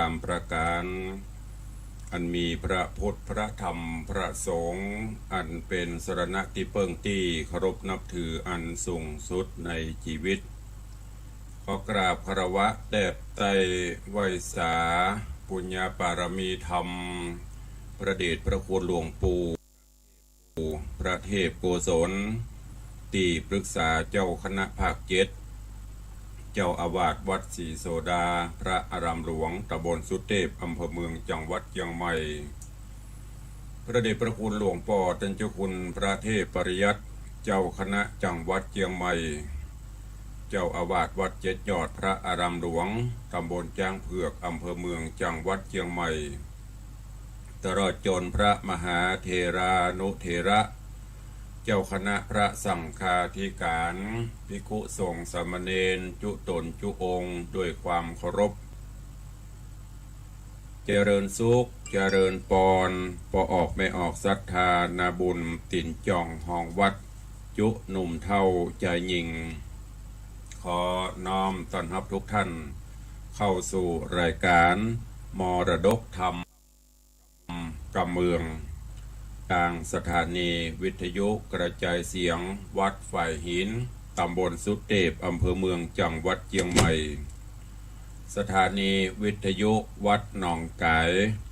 ตามประการอันมีพระพุทธพระธรรมพระสงฆ์อันเป็นสรณะที่เพิ่งที่เคารพนับถืออันสูงสุดในชีวิตขอกราบคารวะแด่ไตรไวยสาปุญญาปารมีธรรมพระเดชพระคุณหลวงปู่พระเทพโกศลที่ปรึกษาเจ้าคณะภาคเจ็ดเจ้าอาวาสวัดศรีโสดาพระอารามหลวงตำบลสุเทพอำเภอเมืองจังหวัดเชียงใหม่พระเดชพระคุณหลวงพ่อท่านเจ้าคุณพระเทพปริยัติเจ้าคณะจังหวัดเชียงใหม่เจ้าอาวาสวัดเจ็ดยอดพระอารามหลวงตำบลจ้างเผือกอำเภอเมืองจังหวัดเชียงใหม่ตลอดจนพระมหาเถรานุเถระเจ้าคณะพระสังฆาธิการภิกขุสงฆ์สามเณรจุตนจุองค์ด้วยความเคารพเจริญสุขเจริญปอนปอออกไม่ออกศรัทธานาบุญตินจ่องห้องวัดจุหนุ่มเท่าใจยิงขอน้อมต้อนรับทุกท่านเข้าสู่รายการมรดกธรรมกำเมืองทางสถานีวิทยุกระจายเสียงวัดฝ่ายหินตำบลสุเทพอำเภอเมืองจังหวัดเชียงใหม่สถานีวิทยุวัดหนองไก่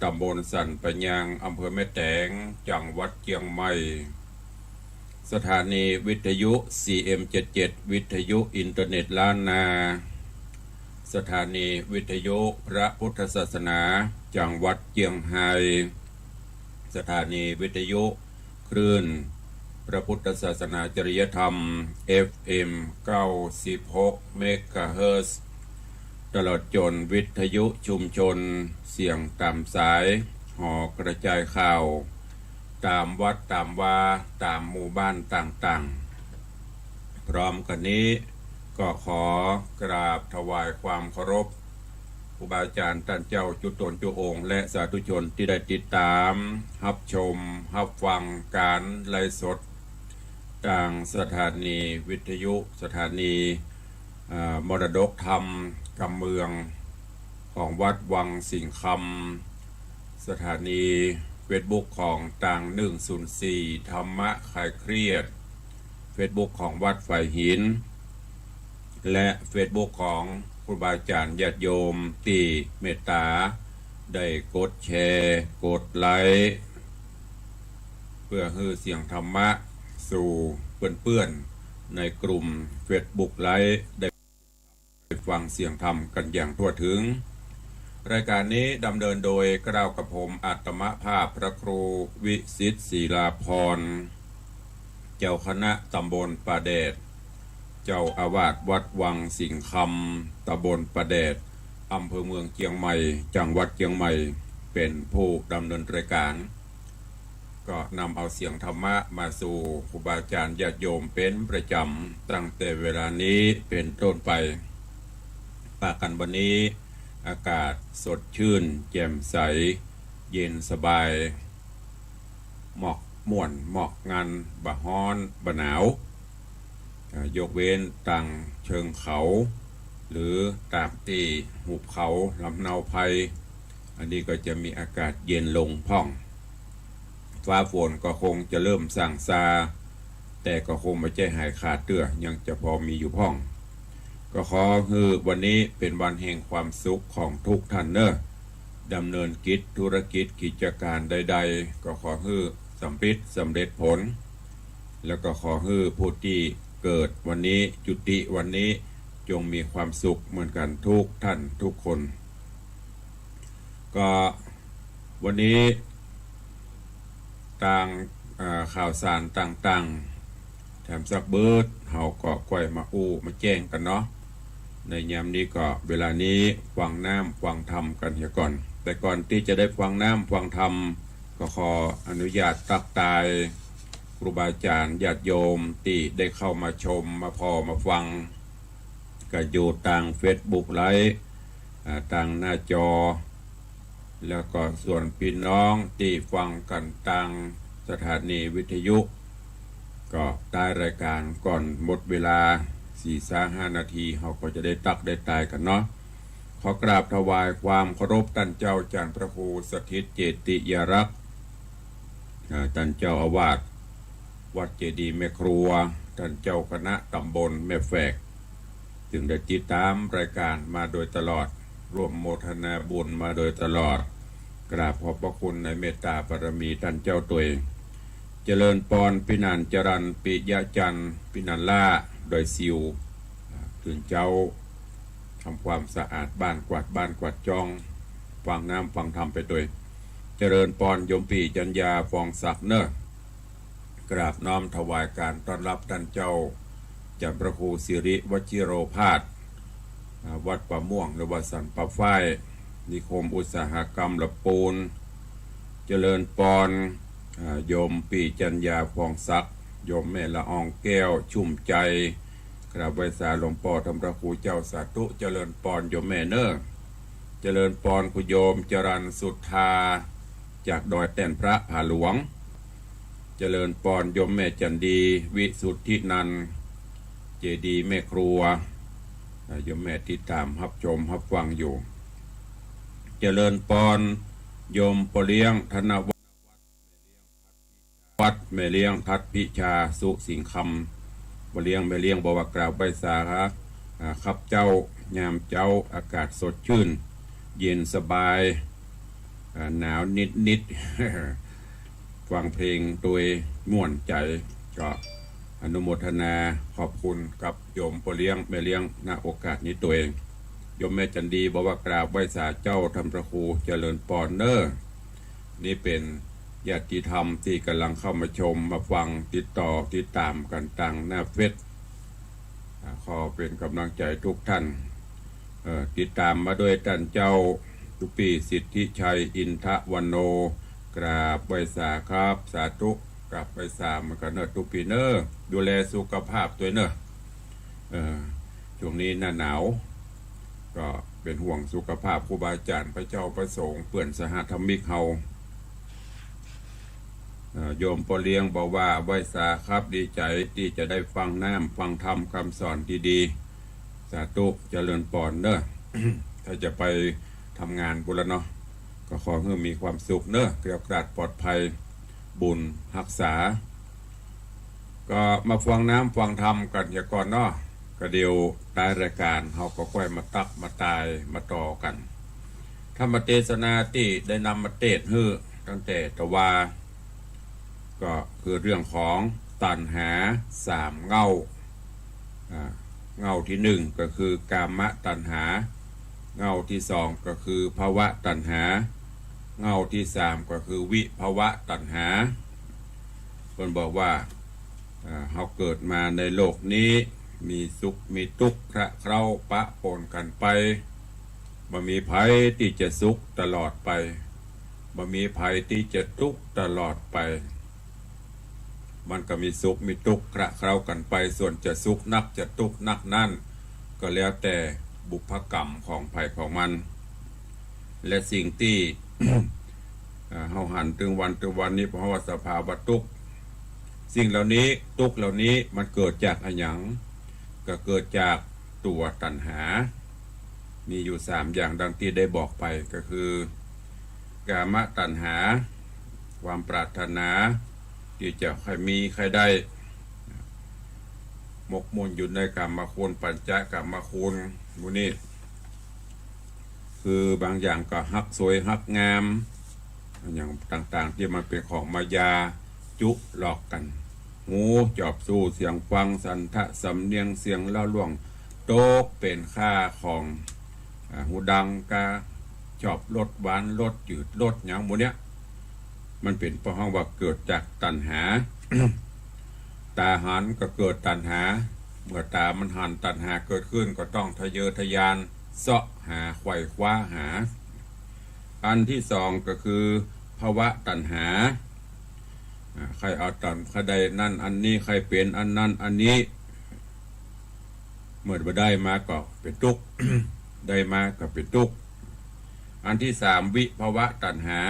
ตำบลสันปะยางอำเภอแม่แตงจังหวัดเชียงใหม่สถานีวิทยุ CM77 วิทยุอินเทอร์เน็ตล้านนาสถานีวิทยุพระพุทธศาสนาจังหวัดเชียงไฮ้สถานีวิทยุคลื่นพระพุทธศาสนาจริยธรรม FM 96 เมกะเฮิรตซ์ตลอดจนวิทยุชุมชนเสียงตามสายห่อกระจายข่าวตามวัดตามวาตามหมู่บ้านต่างๆพร้อมกันนี้ก็ขอกราบถวายความเคารพครูบาอาจารย์ท่านเจ้าจุตนจุองค์และสาธุชนที่ได้ติดตามรับชมรับฟังการไลฟ์สดทางสถานีวิทยุสถานีมรดกธรรมกำเมืองของวัดวังสิงห์คำสถานีเฟซบุ๊กของต่าง104ธรรมะคลายเครียดเฟซบุ๊กของวัดฝ่ายหินและเฟซบุ๊กของครูบาอาจารย์ญาติโยมที่เมตตาได้กดแชร์กดไลค์เพื่อให้เสียงธรรมะสู่เพื่อนๆในกลุ่มเฟซบุ๊กไลค์ได้ฟังเสียงธรรมกันอย่างทั่วถึงรายการนี้ดำเนินโดยกล่าวกับผมอาตมภาพพระครูวิสิทธิ์ศิลาภรณ์เจ้าคณะตำบลป่าแดดเจ้าอาวาสวัดวังสิงห์คำตำบลป่าแดดอำเภอเมืองเชียงใหม่จังหวัดเชียงใหม่เป็นผู้ดำเนินรายการก็นำเอาเสียงธรรมะมาสู่ครูบาอาจารย์ญาติโยมเป็นประจำตั้งแต่เวลานี้เป็นต้นไปปากันวันนี้อากาศสดชื่นแจ่มใสเย็นสบายหมอกม่วนหมอกงานบะฮ้อนบะหนาวยกเว้นต่างเชิงเขาหรือตามที่หุบเขาลำเนาภัยอันนี้ก็จะมีอากาศเย็นลงพ่องฟ้าฝนก็คงจะเริ่มสั่งซาแต่ก็คงไม่ใช่หายขาดเตื้อยังจะพอมีอยู่พ่องก็ขอคือวันนี้เป็นวันแห่งความสุขของทุกท่านเนอะดำเนินกิจธุรกิจกิจการใดๆก็ขอคือสำเร็จผลแล้วก็ขอให้ผู้ที่เกิดวันนี้จุติวันนี้จงมีความสุขเหมือนกันทุกท่านทุกคนก็วันนี้ต่างข่าวสารต่างๆแถมสักเบิร์ดเฮาก็ก่อยมามาแจ้งกันเนาะในยามนี้ก็เวลานี้ฟังน้ำฟังธรรมกันเสียก่อนแต่ก่อนที่จะได้ฟังน้ำฟังธรรมก็ขออนุญาตตักตายครูบาอาจารย์ญาติโยมที่ได้เข้ามาชมมาพอมาฟังก็อยู่ต่างเฟซบุ๊กไลฟ์ต่างหน้าจอแล้วก็ส่วนพี่น้องที่ฟังกันต่างสถานีวิทยุก็ได้รายการก่อนหมดเวลา4-5 นาทีเขาก็จะได้ตักได้ตายกันเนาะ ขอกราบถวายความเคารพท่านเจ้าจารย์พระครูสถิตเจติยรักษ์ท่านเจ้าอาวาสวัดเจดีย์แม่ครัวท่านเจ้าคณะตำบลแม่แฝกถึงได้ติดตามรายการมาโดยตลอดร่วมโมทนาบุญมาโดยตลอดกราบขอบพระคุณในเมตตาบารมีท่านเจ้าตัวเองเจริญปอนพินันจรันปิยะจันพินันล่าโดยซิวถึงเจ้าทำความสะอาดบ้านกวาดจองฟังน้ำฟังธรรมไปโดยเจริญปอนยมปีจัญญาฟองศักดิ์เนอะกราบน้อมถวายการต้อนรับท่านเจ้าจารย์พระครูสิริวชิโรภาสวัดป่าม่วงหรือวัดสันป่าฝ้ายนิคมอุตสาหกรรมละปูนเจริญปอนโยมปีจัญญาฟองศักดิ์โยมแม่ละอองแก้วชุ่มใจกราบไหว้สาหลวงพ่อธรรมพระครูเจ้าสาธุเจริญปอนโยมแม่เนอเจริญปอนคุณโยมจรัญสุทธาจากดอยแต้นพระผาหลวงเจริญปอนโยมแม่จันดีวิสุทธินันเจดีย์แม่ครัวโยมแม่ติดตามรับชมรับฟังอยู่เจริญปอนโยมปเลี้ยงธนวัดแม่เลี้ยงทัดพิชาสุสิงคำปเลี้ยงแม่เลี้ยงบอกว่ากล่าวใบสาครับเจ้ายามเจ้าอากาศสดชื่นเย็นสบายหนาวนิดฟังเพลงโดยม่วนใจก็อนุโมทนาขอบคุณกับโยมปเลี้ยงแม่เลี้ยงณโอกาสนี้ตัวเองโยมแม่จันดีบอกว่ากราบไหว้สาเจ้าธรรมพระครูเจริญปอนเนอร์นี่เป็นญาติธรรมที่กำลังเข้ามาชมมาฟังติดตามกันต่างหน้าเฟซขอเป็นกำลังใจทุกท่านติดตามมาด้วยท่านเจ้าตุปีสิทธิชัยอินทวันโนกราบไหว้สาครับสาธุกราบไหว้สามันก็เนอตุปีเนอดูแลสุขภาพตัวเนอช่วงนี้หน้าหนาวก็เป็นห่วงสุขภาพครูบาอาจารย์พระเจ้าประสงค์เปื่อนสหธรรมิกเฮาโยมปอเลี้ยงบอกว่าไหว้สาครับดีใจที่จะได้ฟังน้ำฟังธรรมคำสอนดีๆสาธุเจริญปอนเนอะ ถ้าจะไปทำงานบุญละเนาะก็ขอให้มีความสุขเนอะเกลียวกราดปลอดภัยบุญรักษาก็มาฟังน้ำฟังธรรมกันอย่าก่อนเนาะก็เดียวได้รายการเขาก็ค่อยมาตักมาตายมาต่อกันธรรมเทศนาที่ได้นำมาเทศให้ตั้งแต่ตะวาก็คือเรื่องของตัณหาสามเง่าเง่าที่หนึ่งก็คือกามตัณหาเง่าที่สองก็คือภวะตัณหาเง่าที่สามก็คือวิภวะตัณหาคนบอกว่าเราเกิดมาในโลกนี้มีสุขมีทุกข์คระเคล้าปะปนกันไปบ่มีภัยที่จะสุขตลอดไปบ่มีภัยที่จะทุกข์ตลอดไปมันก็มีสุขมีทุกข์คระเคล้ากันไปส่วนจะสุขนักจะทุกข์นักนั่นก็แล้วแต่บุพกรรมของภัยของมันและสิ่งที่ เฮาหันถึงวันนี้เพราะว่าสภาวะทุกข์สิ่งเหล่านี้ทุกข์เหล่านี้มันเกิดจากอะไรอย่างก็เกิดจากตัวตัณหามีอยู่3อย่างดังที่ได้บอกไปก็คือกามตัณหาความปรารถนาที่จะใครมีใครได้หมกมุ่นอยู่ในกามคุณปัญจกามคุณมูนี่คือบางอย่างก็ฮักสวยฮักงามอย่างต่างๆที่มันเป็นของมายาจุหลอกกันหูจอบสู้เสียงฟังสันทะสำเนียงเสียงเล่าล่วงโตกเป็นค่าของหูดังกาจอบรสหวานรสจืดรสอย่างหมดเนี้ยมันเป็นเพราะว่าเกิดจากตัณหา ตาหันก็เกิดตัณหาเมื่อตามันหันตัณหาเกิดขึ้นก็ต้องทะเยอทะยานเสาะหาไขว่คว้าหาอันที่สองก็คือภวะตัณหาใครเอาตัณใครใดนั่นอันนี้ใครเป็นอันนั้นอันนี้เมื่อได้มาก็เป็นทุกข์ ได้มาก็เป็นทุกข์อันที่สามวิภวะตัณหา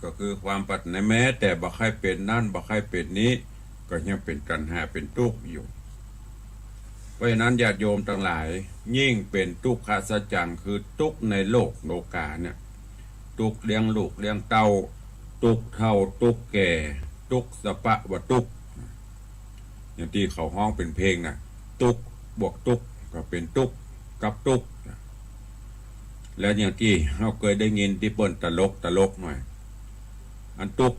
ก็คือความปรารถนาแม้แต่บ่ใครเป็นนั่นบ่ใครเป็นนี้ก็ยังเป็นตัณหาเป็นทุกข์อยู่ เพราะฉะนั้นญาติโยมทั้งหลายยิ่งเป็นทุกขสัจจังคือทุกในโลกโลกาเนี่ยทุกเลี้ยงลูกเลี้ยงเต้าทุกเท่าทุกแก่ทุกสปะวะทุกอย่างที่เขาห้องเป็นเพลงนะทุกบวกทุกก็เป็นทุกกับทุกแล้วอย่างที่เราเคยได้ยินที่เปิ้นตลกหน่อยอันทุก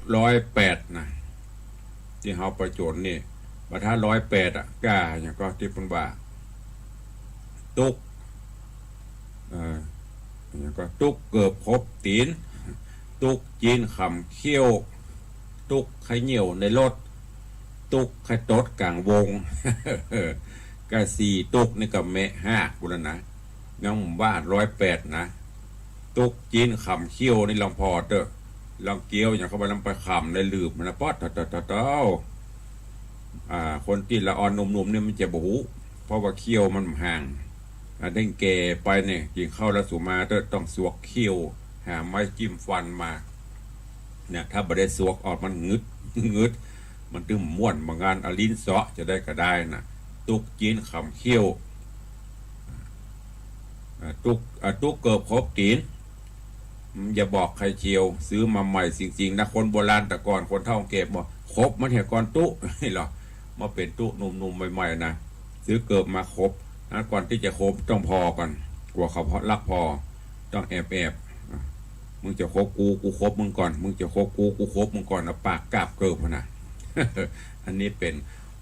108นะที่เขาประจนนี่บัดถ้า108กล้าอย่างก็ที่เปิ้นว่าทุกอย่างก็ทุกเกือบครบตีนทุกจีนขำเขี้ยวทุกไข่เหนียวในรถตุกไข่ตดกลางวงกะสี่ตุกนี่กับแม่5กุลนะยังว่า108นะตุกจีนขำเขี้ยวนี่ลองพอเตอลองเกี้ยวอย่างเข้าไปลองไปขำในลืบมันนะป๊อดเต้าคนที่ละอ่อนนุ่มๆเนี่ยมันจะบู๋เพราะว่าเขี้ยวมันห่างเด้งแก่ไปเนี่ยกินข้าวแล้วสุมาเตอต้องสวกเขี้ยวหาไม้จิ้มฟันมาเนี่ยถ้าบ่ได้สวกออกมันงึดมันตึงม้วนบางงานอลิ้นเสาะจะได้ก็ได้นะตุกจีนขำเขี้ยวตุกเกิบครบตีนอย่าบอกใครเชียวซื้อมาใหม่จริงๆนะคนโบราณแต่ก่อนคนเฒ่าเก็บบอกครบมันเห็นก่อนตุนี่หรอมาเป็นตุหนุ่มๆใหม่ๆนะซื้อเกิบมาครบนะก่อนที่จะครบต้องพอก่อนกลัวเขารักพอต้องแอบมึงจะครบกูครบมึงก่อนมึงจะครบกูครบมึงก่อนนะปากกาบเกิบนะ อันนี้เป็น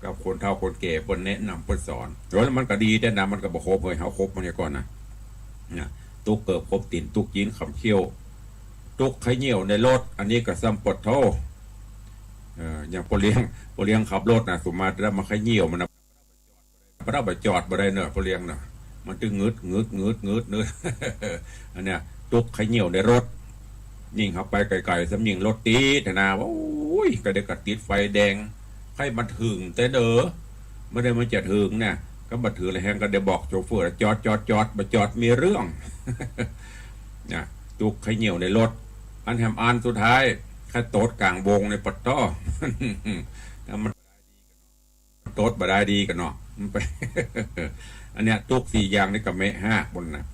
กับคนเฒ่าคนแก่บนแนะนำบนสอนแล้วมันก็ดีแต่นะมันก็บอกครบเลยเขาครบมันเนี่ยก่อนนะตุกเกิบครบตีนตุกยินขำเขี้ยวตุกไข่เหนียวในรถอันนี้ก็ซ้ำปดโทอย่างพอเลี้ยงขับรถนะสมมาแล้วมาไข่เหนียวมันนะพระเราไปจอดบ่ได้เนอะพอเลี้ยงนะมันจึงงึดอันเนี้ยตุกไข่เหนียวในรถยิงเข้าไปไกลๆสำยิงรถตีแต่นาว่าโอ้ยก็ได้กระติดไฟแดงให้มันถึงแต่เด้อไม่ได้มันจะถึงเนี่ยก็มาถืออะไรแห้งก็เดี๋ยวบอกโชเฟอร์จอดมาจอดมีเรื่องเนี่ยตุกไข่เหนียวในรถอันแฮมอันสุดท้ายแค่โต๊ดกลางวงในปัตต้อมันโต๊ดบ่ได้ดีกันเนาะมันไป อันเนี้ยตุก4อย่างนี่กับเมะ5บนนะ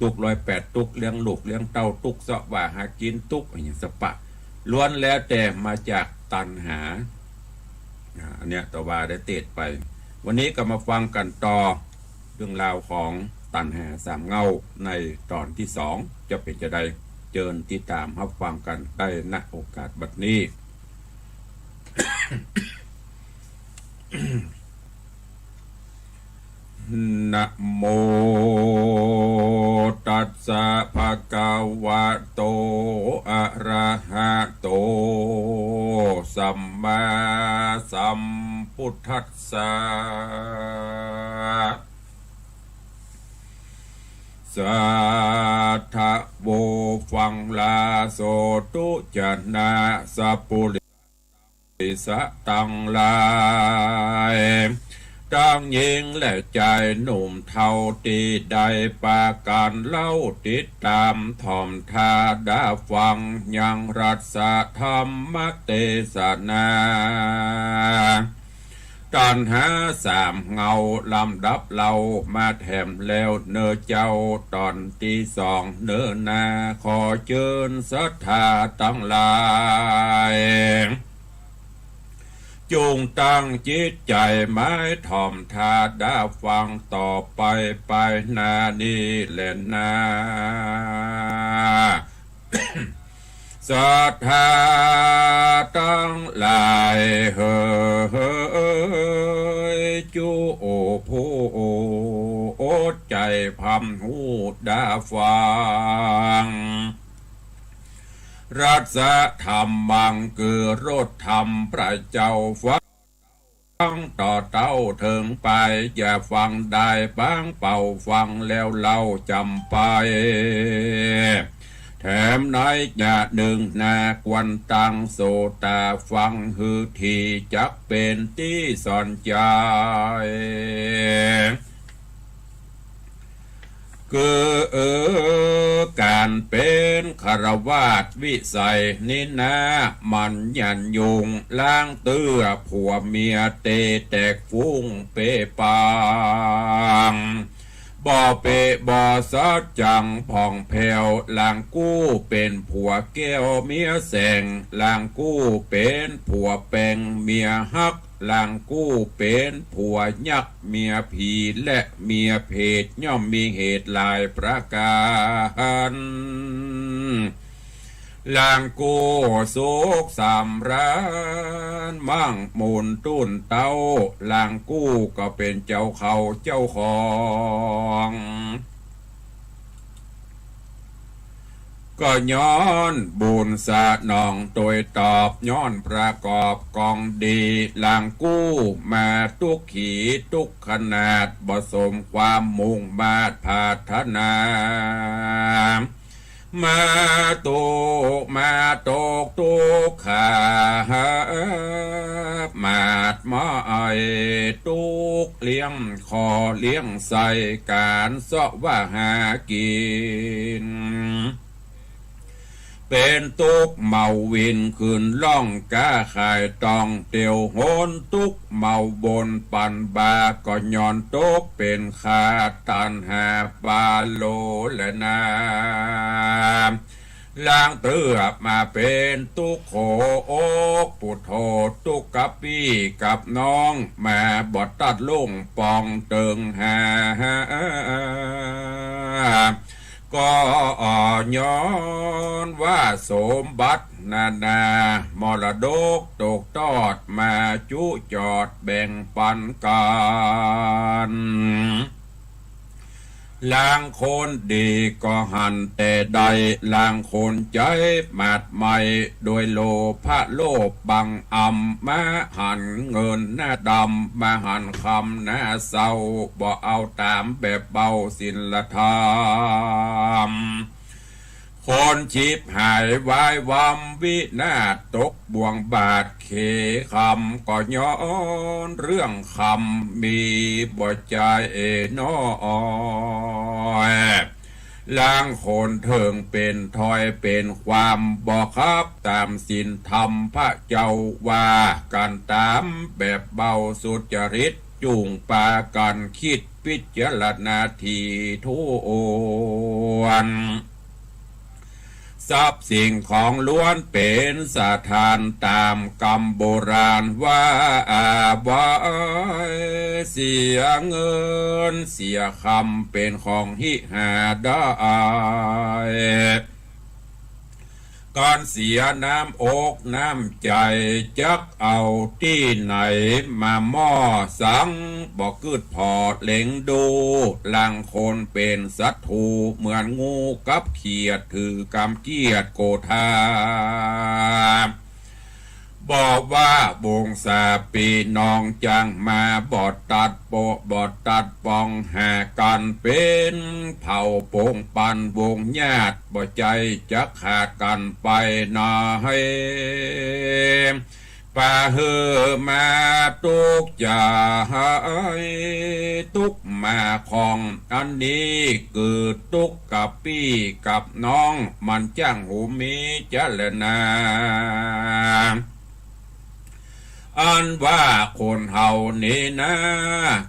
ตุก108ตุกเลี้ยงลูกเลี้ยงเต้าตุกเสาะว่าหากินตุกอย่างสปะล้วนแล้วแต่มาจากตัณหาอันเนี้ยต่อว่าได้เตะไปวันนี้ก็มาฟังกันต่อเรื่องราวของตัณหา3เงาในตอนที่2จะเป็นจะได้เจิญติดตามรับฟังกันได้ณโอกาสบัดนี้ นะโมตัสสะภะคะวะโตอะระหะโตสัมมาสัมพุทธัสสะสัทธะโวฟังลาโสตุจนะสัพพุริสะตังลายตั้งยิงและใจหนุ่มเท่าตีได้ปาการเล่าติดตามถ่อมทาดาฟังยังรัศธรรมเทศนาตัณหา3เงาลำดับเรามาแถมแล้วเนอเจ้าตอนที่2เนอนาขอเชิญศรัทธาตั้งหลายจงตั้งจิตใจไม้ถ่อมทาดาฟังต่อไปนานี้แหละนาศรัทธาตั้งหลายเฮ้ยจูโอผู้โอใจพำหูดาฟังรัศธรรมังคือรถธรรมพระเจ้าฟังต่อเต้าถึงไปอย่าฟังได้บ้างเป่าฟังแล้วเล่าจำไปแถมในอย่าหนึ่งนากวันตังโสตาฟังฮือทีจักเป็นที่สอนใจ คือการเป็นคารวาสวิสัยนี่นะมันยันยุงล้างเตื้อผัวเมียเตแตกฟุ้งเปปางบ่เปบ่สัจจังผ่องแผ้วลางกู้เป็นผัวแก้วเมียแสงลางกู้เป็นผัวแปงเมียฮักลางกู้เป็นผัวยักษ์เมียผีและเมียเพศย่อมมีเหตุหลายประการลางกู้โศกสามร้านมั่งมูลตุ้นเต้าลางกู้ก็เป็นเจ้าเขาเจ้าของก็ย้อนบุญสะนองโดยตอบย้อนประกอบกองดีลางกู้มาทุกขีทุกขนาดผสมความมุ่งมาตรพัฒนามาตกตุกขามาดมาไอตุกเลี้ยงคอเลี้ยงใส่การเสาะว่าหากินเป็นตุกเมาวินขึ้นล่องกาขายตองเตียวโหนตุกเมาบนปันบาก็ย้อนตุกเป็นขาตันหาปาโลและนาล้างเตือบมาเป็นตุกโขอกปุถโธตุกกับพี่กับน้องมาบอดตัดลุ่งปองเติงหาก็ย้อนว่าสมบัตินามรดกตกทอดมาจุจอดแบ่งปันกันลางคนดีก็หันแต่ใดลางคนใจมาดใหม่โดยโลภะโลภบังอำมาหันเงินหน้าดำมาหันคำหน้าเศร้าบ่เอาตามแบบเบาศีลธรรมคนชีพหายวายวัมวินาศตกบ่วงบาดเขคำก็ย้อนเรื่องคำมีบ่ใจน้อยล้างคนเถิงเป็นถอยเป็นความบ่ครับตามศีลธรรมพระเจ้าว่าการตามแบบเบาสุจริตจูงปากันคิดพิจารณาทีทุนทรัพย์สิ่งของล้วนเป็นสถานตามกรรมโบราณว่าไว้เสียเงินเสียคำเป็นของหิหาได้ก่อนเสียน้ำอกน้ำใจจักเอาที่ไหนมาหม้อสังบอกกึดพอดเล็งดูลังคนเป็นศัตรูเหมือนงูกับเขียดถือกำเกียดโกธาบอกว่าบงสาปีน้องจังมาบอดตัดโปบอดตัดปองหากันเป็นเผ่าโป่งปันวงญาติบ่ใจจะขาดกันไปนาให้ป่าเฮอมาตุกจ่าตุกมาของอันนี้เกิดตุกกับพี่กับน้องมันจ้างหูมีเจรนาอันว่าคนเฮานี้นะ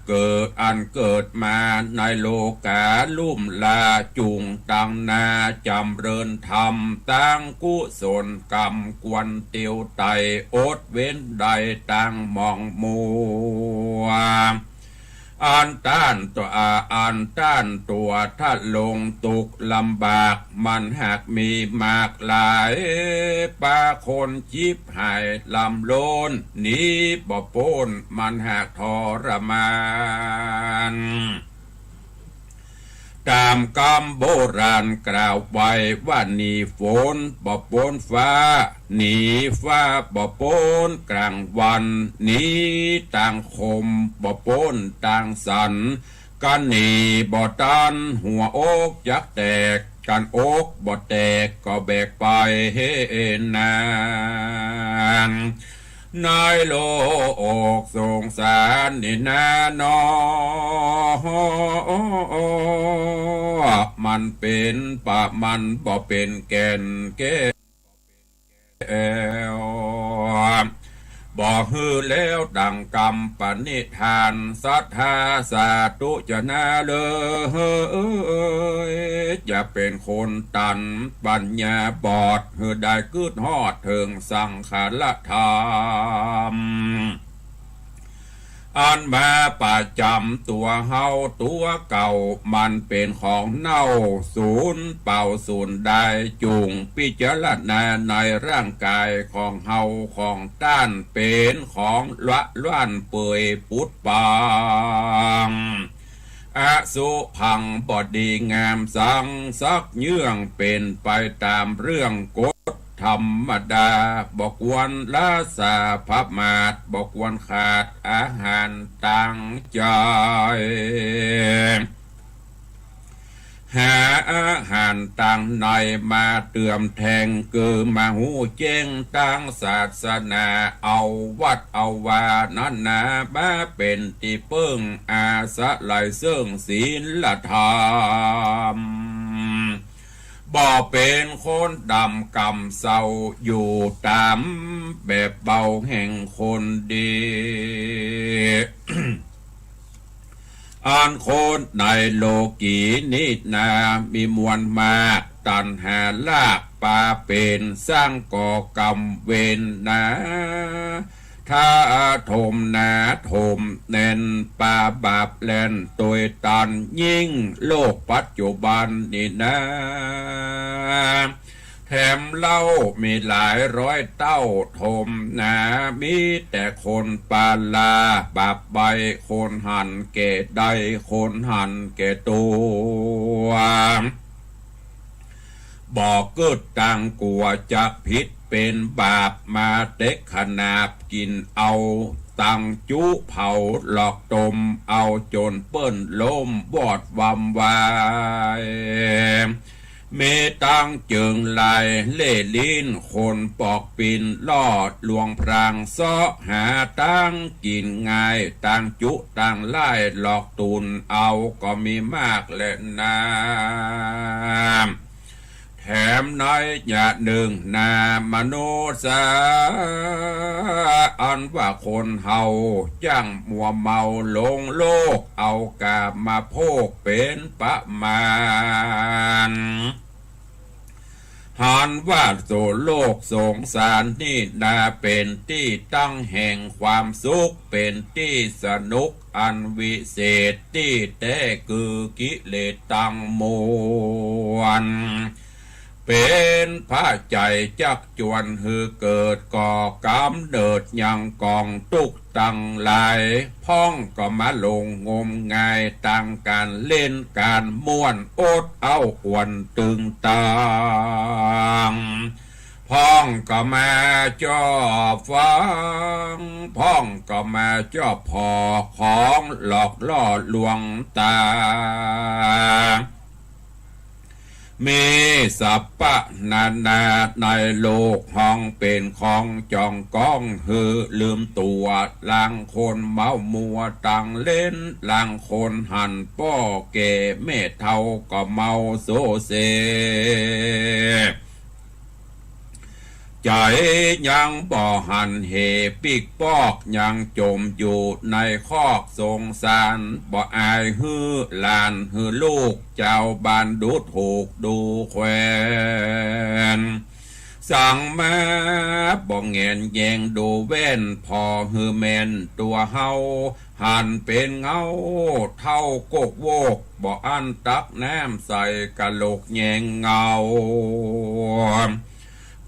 เกิดเกิดมาในโลกาลุ่มลาจุงตังนาจำเริญธรรมตั้งกุศลกรรมกวนเตียวไตอดเว้นใดตั้งมองมัวอันต้านตัวถ้าลงตุกลำบากมันหากมีมากหลายปาคนจิบหายลำโลนนี้บ่โป้นมันหากทรมานตามกรรมโบราณกล่าวไว้ว่าหนีฝนบ่ปนฟ้าหนีฟ้าบ่ปนกลางวันหนีต่างคมบ่ปนต่างสันกันหนีบ่ตันหัวอกยักแตกกันอกบ่แตกก็แบกไปเฮนาน ในโลกสงสารนี่นาหนอมันเป็นปะมันบ่เป็นแก่นแก้วบ่ฮือแล้วดังกรรมปณิธานสัทธาสาธุจะนาเลยอย่าเป็นคนตันปัญญาบอดฮือได้กึดฮอดถึงสังขารธรรมอันมาประจำตัวเฮาตัวเก่ามันเป็นของเน่าศูนย์เป่าศูนย์ได้จุงพิจารณาในร่างกายของเฮาของต้านเป็นของละล้วนเปื่อยปุดปางอสุพังบอดีงามสังสักเยื่องเป็นไปตามเรื่องกฎธรรมดาบอกวันละสาพับมาดบอกวันขาดอาหารตั้งใจหาอาหารต่างในมาเตื่อมแทงคือมาหูเจ้งตั้งศาสนาเอาวัดเอาวานั่นนะมาเป็นที่เพิ่งอาสะไหลซึ่งศีลธรรมบ่เป็นคนดำกำเศร้าอยู่ตามแบบเบาแห่งคนดี อ่านโคนในโลกีนินามีมวลมากตันหาลากปาเป็นสร้างก่อกรรมเวรนาถ้าถมนาถมแน่นปาบาปแลนตัวตันยิ่งโลกปัจจุบันนี่นะแถมเล่ามีหลายร้อยเต้าถมนามีแต่คนปาลาบาปใบคนหันเกตใดคนหันเกตตัวบอกเกิดตังกลัวจักพิษเป็นบาปมาเต็กขนาบกินเอาตังจุเผาหลอกตมเอาจนเปิ้นล้มบอดวำวายเมตังเจิงลายเล่ลิ้นคนปอกปินลอดลวงพรางซ้อหาตั้งกินง่ายตั้งจุตั้งไล่หลอกตุนเอาก็มีมากและนามแถมน้อยอย่าหนึ่งนามโนสาอันว่าคนเฮาจังมัวเมาลงโลกเอากามาโพกเป็นประมาณหานว่าโสโลกสงสารนี่นาเป็นที่ตั้งแห่งความสุขเป็นที่สนุกอันวิเศษที่แต่คือกิเลสตั้งมวลเป็นพระใจจักจวนฮือเกิดก่อกำเนิดยังกองตุกตั้งหลายพ้องก็มาลงงมงายตั้งการเล่นการม่วนอดเอาอวนตึงตังพ้องก็มาจอบฟังพ้องก็มาจอบพอของหลอกล่อลวงตามีสัพพะนานาในโลกห้องเป็นของจองก้องฮือลืมตัวลางคนเมามัวตังเล่นลางคนหันป้อเกเมเท่าก็เมาโซเซใจยังบ่หันเหปิกปอกยังจมอยู่ในคอกสงสารบ่อายฮือลานฮือลูกเจ้าบ้านดูถูกดูแควนสั่งมาบ่เงียนแยงดูเว้นพอฮือแมนตัวเฮาหันเป็นเงาเท่ากกโวกบ่อันตักน้ำใส่กะโหลกแยงเงา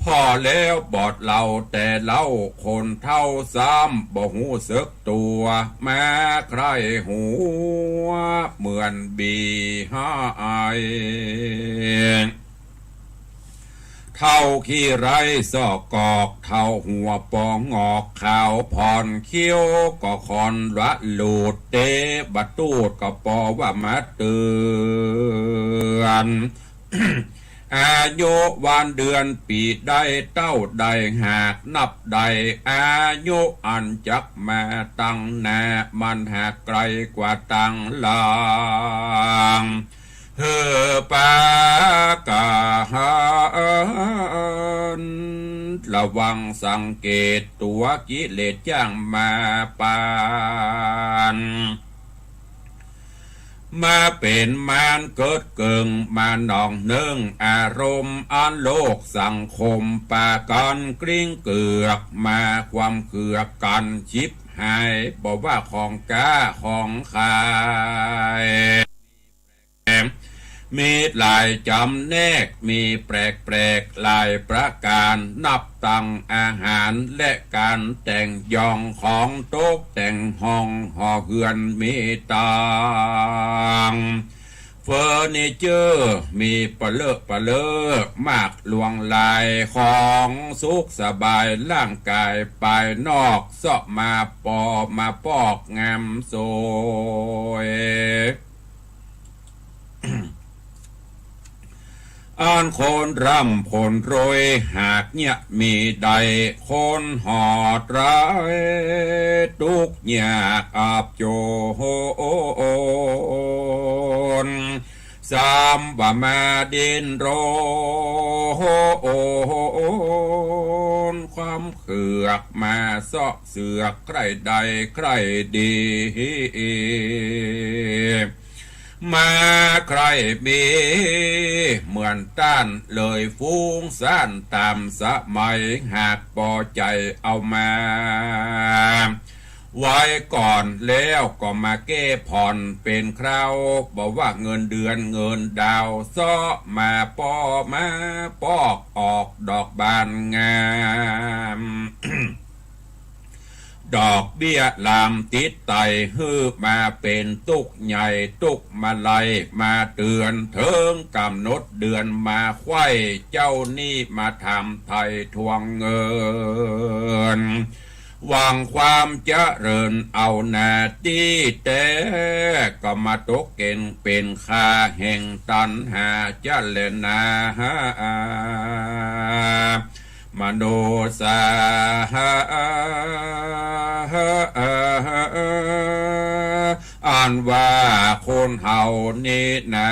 พอแล้วบอดเราแต่เล่าคนเท่าซ้ำบ่หูสึกตัวแม้ใครหัวเหมือนบีหายเท่าขี้ไรซอกกอกเท่าหัวปองงอกขาวผ่อนเขี้ยวก็คอนละลูดเตบัดตูดก็ปอว่ามาเตือน อายุวันเดือนปีใดเต้าใดหากนับใดอายุอันจักมาตั้งแน่มันหากไกลกว่าตั้งลางเฮอปาการะวังสังเกตตัวกิเลสย่างมาปานมาเป็นมารเกิดเกิงมาหนองเนื่องอารมณ์อันโลกสังคมปากันกลิ้งเกือกมาความเกือกกันชิบหายบอกว่าของกาของขายมีหลายจำแนกมีแปลกหลายประการนับตั้งอาหารและการแต่งยองของโต๊ะแต่งห้องห่อเฮือนมีต่างเฟอร์นิเจอร์มีปะเลอะมากลวงลายของสุขสบายร่างกายภายนอกเสาะมาปอกงามสวยอ่านคนร่ำคนรวยหากเนี่ยมีใดคนหอดร้ายทุกอยากอับโจนสามว่ามาดินโรนความเขือกมาเสาะเสือกใครใดใครดีมาใครมีเหมือนต้านเลยฟุ้งซ่านตามสมัยหากพอใจเอามาไว้ก่อนแล้วก็มาแก้ผ่อนเป็นคราวบอกว่าเงินเดือนเงินดาวซ้อมาปอกออกดอกบานงามดอกเบี้ยลามติดไตฮือมาเป็นตุกใหญ่ตุกมาไลมาเตือนเทิงกำหนดเดือนมาไข่เจ้านี่มาทำไทยทวงเงินหวังความเจริญเอานาตีแต่ก็มาตกเกณฑ์เป็นค่าแห่งตันหาเจริญนา มโนสาอ่านว่าคนเฮานี่นะ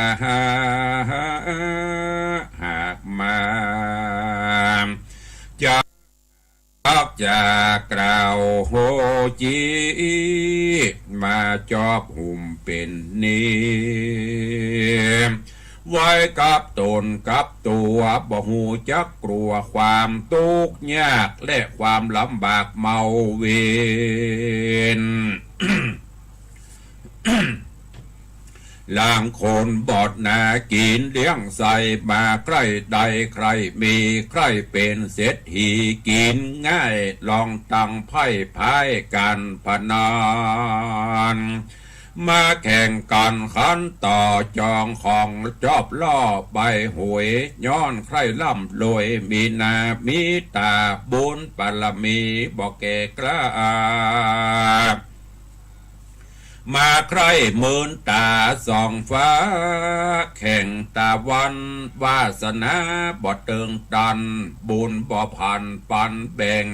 หากมาจากกล่าวโหจีมาจอบหุ่มเป็นนี้ไว้กับตนกับตัวบ่หูจักกลัวความทุกข์ยากและความลำบากเมาเวร ล่างคนบอดนากินเลี้ยงใส่มาใครใดใครมีใครเป็นเศรษฐีกินง่ายลองตั้งไพ่พายกันพนันมาแข่งกันขันต่อจองของจอบล่อใบหวยย้อนใครล่ำรวยมีนามีตาบุญปรมีบอกแก่กล้ามาใครหมื่นตาส่องฟ้าแข่งตาวันวาสนาบ่เติงตันบุญบ่พันปันแบ่ง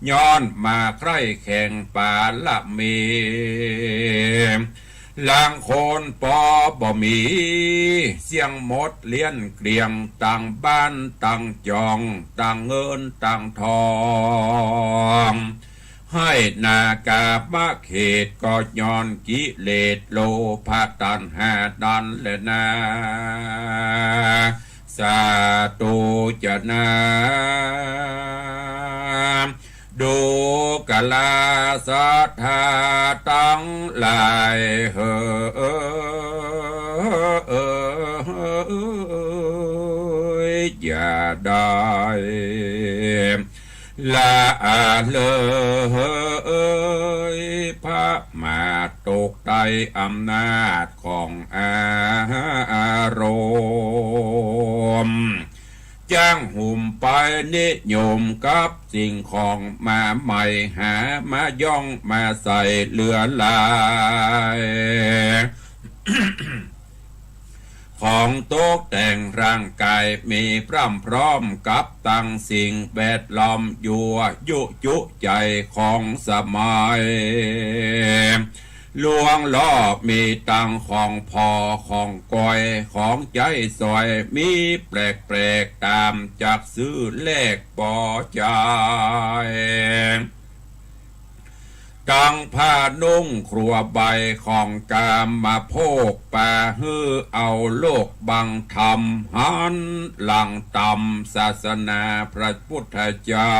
ย้อนมาใครแข่งป่าละมีลางคนปอบ่มีเสียงหมดเลี้ยนเกลียงต่างบ้านต่างจองต่างเงินต่างทองให้นากาบะเขตก็ย้อนกิเลสโลภะตัณหาดันและนาสาตุจนาดูกะลาสัทธาตั้งหลายอย่าได้ละเลยพระมาตกใต้อำนาจของอารมณ์จ้างหุ่มไปนิยมกับสิ่งของมาใหม่หามาย่องมาใส่เลือลาย ของตกแต่งร่างกายมีพร้อมกับตั้งสิ่งแวดล้อมยั่วยุใจของสมัยลวงล่อมีตังของพอของก้อยของใจซอยมีแปลกตามจากซื้อเลขปอใจกังผ้านุ่งครัวใบของกามมาโพกป่าฮือเอาโลกบังธรรมหันหลังต่ำศาสนาพระพุทธเจ้า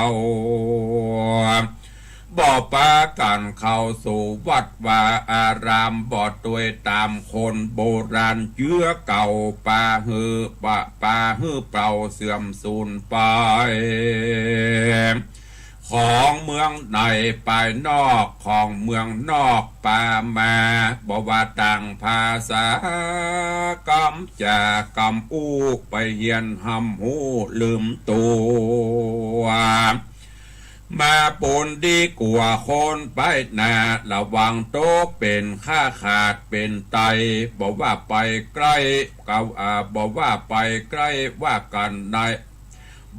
บ่ปากันเข้าสู่วัดวาอารามบ่ตัวยตามคนโบราณเยื่อเก่าป่าฮือป่าฮือเปล่าเสื่อมสูญไปของเมืองในไปนอกของเมืองนอกป่ามาบ่ว่าต่างภาษากำจากำอู้ไปเฮียนหำหูลืมตัวมาปนดีกว่าคนไปนาระวังโตกเป็นข้าขาดเป็นไตบอกว่าไปใกล้บอกว่าไปใกล้ว่ากันใน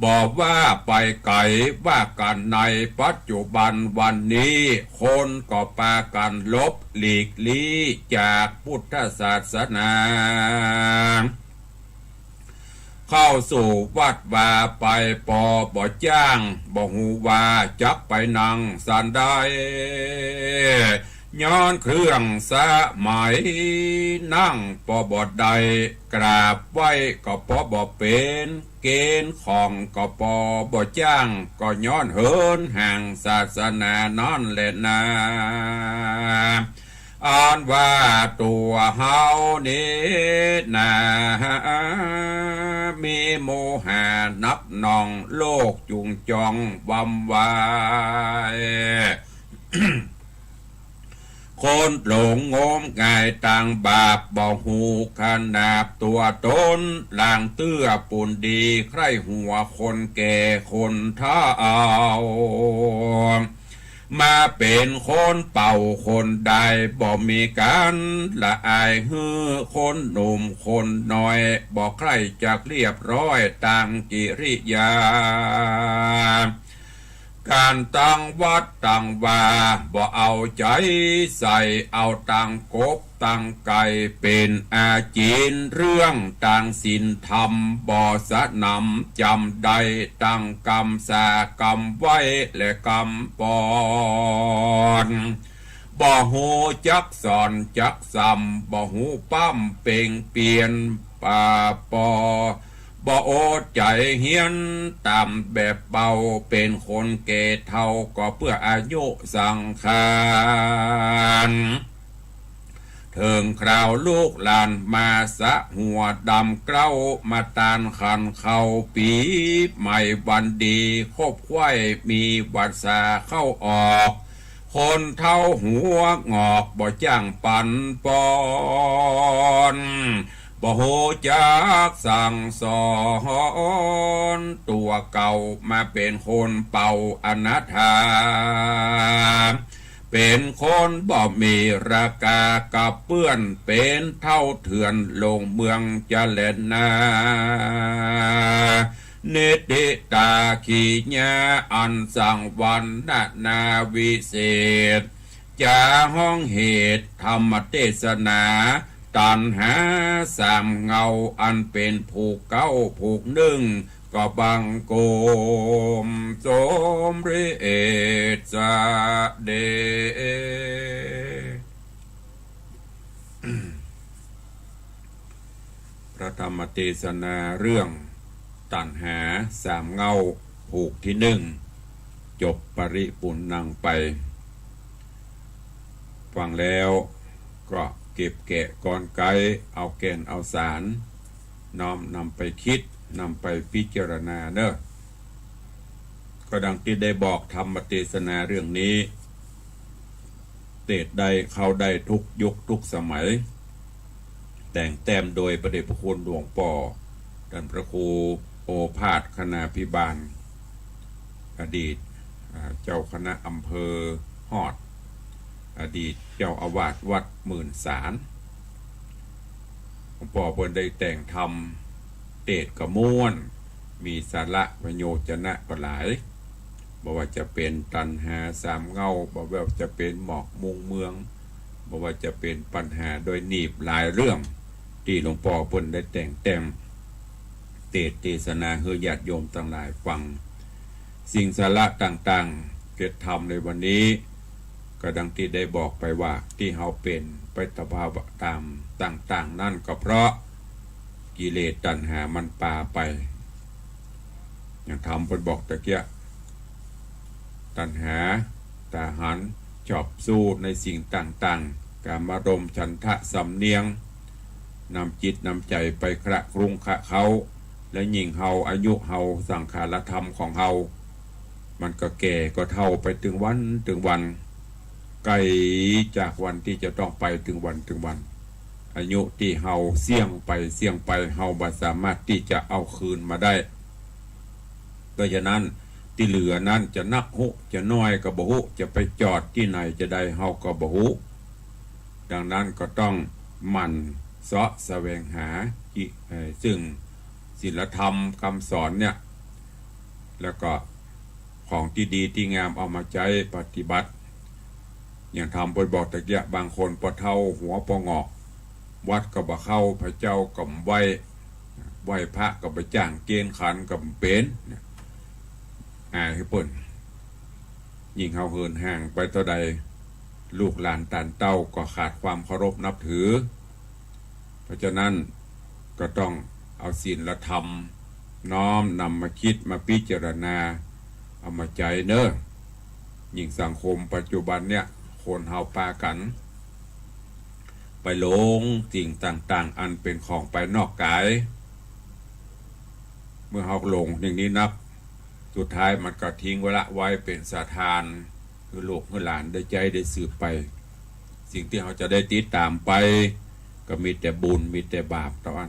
บอกว่าไปไกลว่ากันในปัจจุบันวันนี้คนก็ปากันลบหลีกลี่จากพุทธศาสนาเข้าสู่วัดว่าไปปอบ่จ้างบ่หูว่าจักไปนั่งสันได้ย้อนเครื่องสมัยนั่งปอบ่ได้กราบไหว้ก็ปอบ่เป็นเกณฑ์ของก็ปอบ่จ้างก็ย้อนเหินห่างศาสนานั่นแหละนะอ่านว่าตัวเฮานี้นะมีโมหะนับนองโลกจุงจองวำวายคนหลงงมงายต่างบาปบ่หูขนาบตัวตนลางเตื้อปุ่นดีใครหัวคนแก่คนเฒ่ามาเป็นคนเป่าคนใดบ่มีการละอายฮือคนหนุ่มคนน้อยบ่ใครจักเรียบร้อยต่างกิริยาการตั้งวัดตั้งว่าบ่เอาใจใส่เอาตังกบตั้งไก่เป็นอาจีนเรื่องต่างศีลธรรมบ่สะนำจำได้ตั้งกรรมสากรรมไว้และกรรมปอนบ่หูจักสอนจักซ้ำบ่หูปั้มเป่งเปลี่ยนป่าปอบ่โอดใจเฮียนตามแบบเบาเป็นคนเกศเท่าก็เพื่ออายุสังขารเถิงคราวลูกหลานมาสะหัวดำเกล้ามาตานขันเข้าปีใหม่วันดีคบไว้มีวัดสาเข้าออกคนเท่าหัวงอกบ่จ้างปันปอนบ่โหจักสั่งสอนตัวเก่ามาเป็นคนเป่าอนาถาเป็นคนบ่มีราคากับเปื้อนเป็นเท่าเถื่อนลงเมืองจะเล่นนาเนติตาขีญาอันสังวันนาวิเศษจะห้องเหตุธรรมเทศนาตัณหาสามเงาอันเป็นผูกเก้าผูกหนึ่งก็บังโกมสมฤทธิ์เดพระธรรมเทศนาเรื่องตัณหาสามเงาผูกที่หนึ่งจบปริปุณนังไปฟังแล้วก็เก็บแกะกรไกเอาแก่นเอาสารน้อมนำไปคิดนำไปพิจารณาเนอะก็ดังที่ได้บอกธรรมเทศนาเรื่องนี้เตดได้เข้าได้ทุกยุคทุกสมัยแต่งแต้มโดยประเดชพระคุณหลวงป่อท่านพระครูโอภาสคณาภิบาลอดีตเจ้าคณะอำเภอฮอดอดีตเจ้าอาวาสวัดหมื่นสาร หลวงพ่อเพิ่นได้แต่งทำเทศน์กระม่วนมีสาระประโยชน์นะก็หลายบ่ว่าจะเป็นตัณหาสามเงาบ่ว่าจะเป็นหมอกมุงเมืองบ่ว่าจะเป็นปัญหาโดยหนีบหลายเรื่องที่หลวงพ่อเพิ่นได้แต่งเทศนาให้ญาติโยมทั้งหลายฟังสิ่งสาระต่างๆเกิดทำในวันนี้ก็ดังที่ได้บอกไปว่าที่เฮาเป็นไปตภาวะตามต่างๆนั่นก็เพราะกิเลสตัณหามันปาไปอย่างทำเพิ่นบอกตะเกียตัณหาตาหันชอบสู้ในสิ่งต่างๆการมารมฉันทะสำเนียงนำจิตนำใจไปคระครุงคะเขาและยิ่งเฮาอายุเฮาสังขารธรรมของเฮามันก็แก่ก็เท่าไปถึงวันไกลจากวันที่จะต้องไปถึงวันอายุที่เฮาเสี่ยงไปเฮาบ่สามารถที่จะเอาคืนมาได้เพราะฉะนั้นที่เหลือนั้นจะนักหุจะน้อยก็บ่หุจะไปจอดที่ไหนจะได้เฮาก็บ่หุดังนั้นก็ต้องหมั่นเสาะแสวงหาซึ่งศีลธรรมคำสอนเนี่ยแล้วก็ของที่ดีที่งามเอามาใช้ปฏิบัติอย่างทำบทบอกตะเกียบางคนปะเท่าหัวปะงอกวัดก็บ่เข้าพระเจ้าก็ไหวพระก็ไปจ้างเกณฑ์ขันก็เป็นให้เปิ่นยิ่งเฮาเหินห่างไปเท่าใดลูกหลานตานเต้าก็ขาดความเคารพนับถือเพราะฉะนั้นก็ต้องเอาศีลธรรมน้อมนำมาคิดมาพิจารณาเอามาใจเนอะยิ่งสังคมปัจจุบันเนี่ยคนเฮาปากันไปหลงสิ่งต่างๆอันเป็นของไปนอกกายเมื่อเฮาหลงอย่างนี้นับสุดท้ายมันก็ทิ้งไว้เป็นสาทานคือลูกคือหลานได้ใจได้สืบไปสิ่งที่เขาจะได้ติดตามไปก็มีแต่บุญมีแต่บาปตอน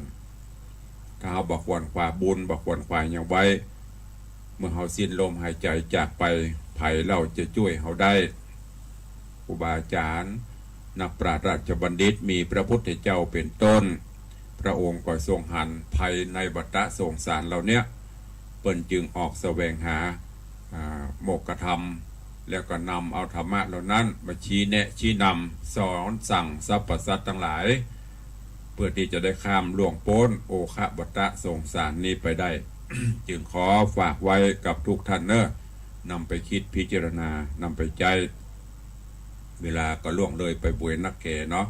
ถ้าเขาบอกวนขวาบุญบอกวนขวาอย่างไว้เมื่อเขาสิ้นลมหายใจจากไปไผ่เราจะช่วยเขาได้ครูบาอาจารย์นักปราชญ์ราชบัณฑิตมีพระพุทธเจ้าเป็นต้นพระองค์ก็ทรงหันภัยในวัฏสงสารเหล่านี้เปิ้นจึงออกแสวงหาโมกขธรรมแล้วก็นำเอาธรรมะเหล่านั้นมาชี้แนะชี้นำสอนสั่งสรรพสัตว์ทั้งหลายเพื่อที่จะได้ข้ามล่วงพ้นโอคะวัฏสงสารนี้ไปได้ จึงขอฝากไว้กับทุกท่านเนอะนำไปคิดพิจารณานำไปใจเวลาก็ล่วงเลยไปบุยนักแก่เนาะ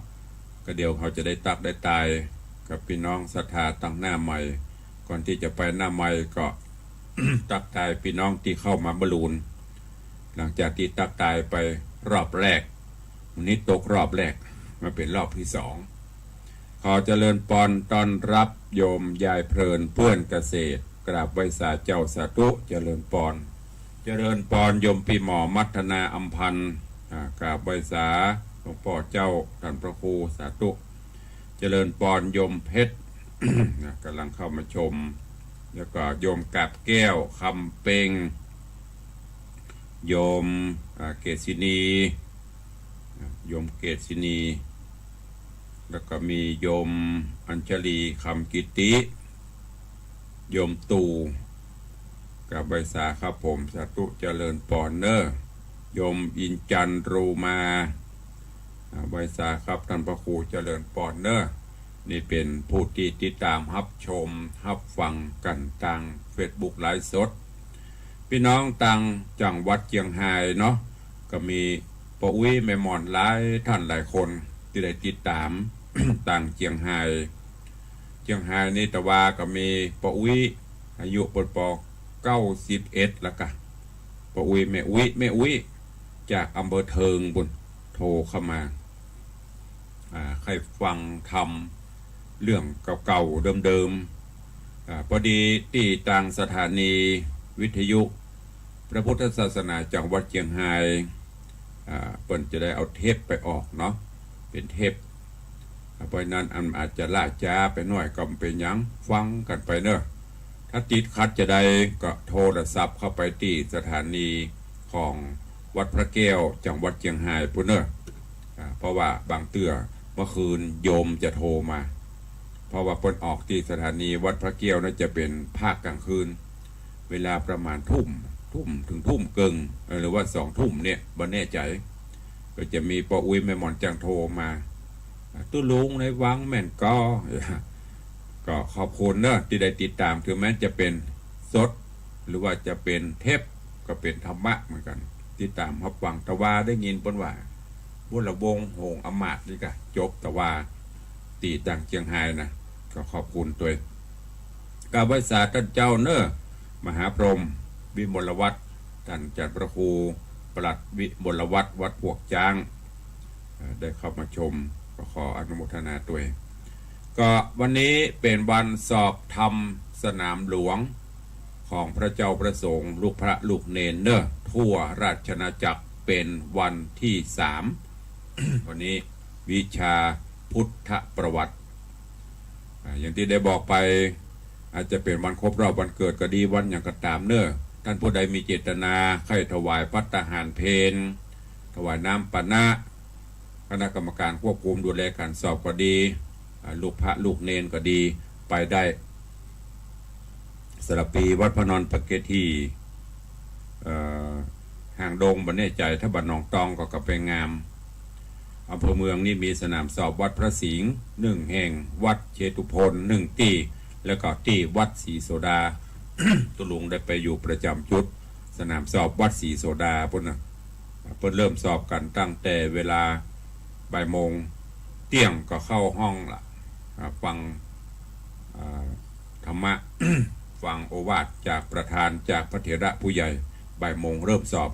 ก็เดี๋ยวเขาจะได้ตักได้ตายกับพี่น้องศรัทธาตั้งหน้าใหม่ก่อนที่จะไปหน้าใหม่ก็ ตักตายพี่น้องที่เข้ามาบรรลุนหลังจากที่ตักตายไปรอบแรกวันนี้ตกรอบแรกมาเป็นรอบที่สองขอเจริญปอนตอนรับโยมยายเพลินเพื่อนเกษตรกราบไหว้สาเจ้าสาธุเจริญปอนโยมปีหมอมัทนาอัมพันธ์กราบไหว้สาหลวงพ่อเจ้าท่านพระครูสาธุเจริญปอนโยมเพชร กำลังเข้ามาชมแล้วก็โยมกาบแก้วคำเปงโยมเกศินีโยมเกศินีแล้วก็มีโยมอัญชลีคำกิติโยมตู่กับใบสาครับผมสาธุเจริญปอนเนอร์โยมอินจันรูมาใบสาครับท่านพระครูเจริญปอนเนอร์นี่เป็นผู้ที่ติดตามรับชมรับฟังกันทาง Facebook ไลฟ์สดพี่น้องต่างจังหวัดเชียงรายเนาะก็มีปะอุ้ยแม่หมอนหลายท่านหลายคนที่ได้ติดตาม ต่างเชียงรายนี่ตะวาก็มีปะอุ้ยอายุปป91แล้วก็ปะอุ้ยแม่อุ้ยจากอำเภอเทิงบุญโทรเข้ามาใครฟังทำเรื่องเก่าๆเดิมพอดีที่ต่างสถานีวิทยุพระพุทธศาสนาจังหวัดเชียงรายเปิ้นจะได้เอาเทปไปออกเนาะเป็นเทปเพราะนั้นอันอาจจะล่าช้าไปหน่อยก็เป็นยังฟังกันไปเนอะถ้าติดขัดจะได้ก็โทรศัพท์เข้าไปที่สถานีของวัดพระแก้วจังหวัดเชียงรายพุ่นเนอะเพราะว่าบางเตื้อเมื่อคืนโยมจะโทรมา เพราะว่าเปิ้นออกที่สถานีวัดพระเกี้ยวนั้นจะเป็นภาคกลางคืนเวลาประมาณทุ่มถึงทุ่มเกิงหรือว่า2 ทุ่มเนี่ยบ่แน่ใจก็จะมีปออุ้ยแม่หมอนจังโทรมาตุลุงในวังแม่นก็ขอบคุณเนอะที่ได้ติดตามถึงแม้จะเป็นสดหรือว่าจะเป็นเทปก็เป็นธรรมะเหมือนกันติดตามรับฟังตะวาได้ยินเปิ้นว่าบุญละวงโหงอมาตย์นี่ก็จบตะวาตีต่างเชียงไฮ้นะก็ขอบคุณตัวกาบวิสาท่านเจ้าเนอะมหาพรหมวิมลวัฒน์ท่านจัดพระครูปลัดวิมลวัฒน์วัดพวกจ้างได้เข้ามาชมก็ขออนุโมทนาตัวก็วันนี้เป็นวันสอบธรรมสนามหลวงของพระเจ้าประสงค์ลูกพระลูกเนนเนอะทั่วราชนาจักรเป็นวันที่3 วันนี้วิชาพุทธประวัติอย่างที่ได้บอกไปอาจจะเป็นวันครบรอบวันเกิดก็ดีวันอย่างก็ตามเนอะท่านผู้ใดมีเจตนาใครถวายภัตตาหารเพลถวายน้ำปานะคณะกรรมการควบคุมดูแลการสอบก็ดีลูกพระลูกเนนก็ดีไปได้สระปีวัดพระนอนปะเกทีห่างดงบันเนใจถ้าบัดหนองตองก็กลับไปงามอำเภอเมืองนี่มีสนามสอบวัดพระสิงห์1 แห่งวัดเชตุพน1 ที่แล้วก็ที่วัดศรีโสดา ตุลุงได้ไปอยู่ประจำจุดสนามสอบวัดศรีโสดาเพิ่นเริ่มสอบกันตั้งแต่เวลาบ่ายโมงเที่ยงก็เข้าห้องละฟังธรรมะ ฟังโอวาทจากประธานจากพระเถระผู้ใหญ่บ่ายโมงเริ่มสอบ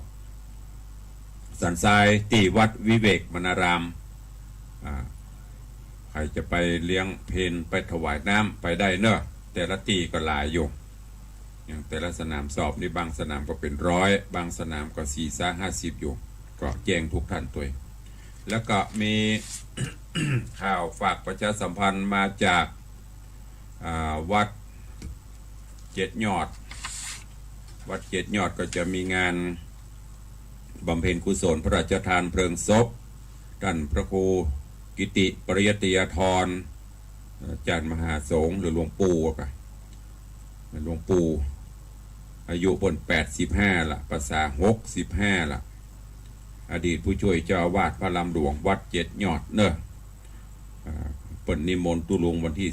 สันทรายตีวัดวิเวกมณารามใครจะไปเลี้ยงเพลไปถวายน้ำไปได้เนอะแต่ละตีก็หลายอยู่อย่างแต่ละสนามสอบนี่บางสนามก็เป็น100บางสนามก็40-50อยู่ก็แจ้งทุกท่านตัวแล้วก็มี ข่าวฝากประชาสัมพันธ์มาจากวัด7 ยอดวัด7 ยอดก็จะมีงานบำเพ็ญกุศลพระราชทานเพลิงศพท่านพระครูกิติปริยติยธรอาจารย์มหาสงฆ์หรือหลวงปู่ป่ะหลวงปู่อายุบน85ละภาษา65ละอดีตผู้ช่วยเจ้าอาวาสพระลำหลวงวัด7 ยอดเนอะเปิดนิมนต์ตุลุงวันที่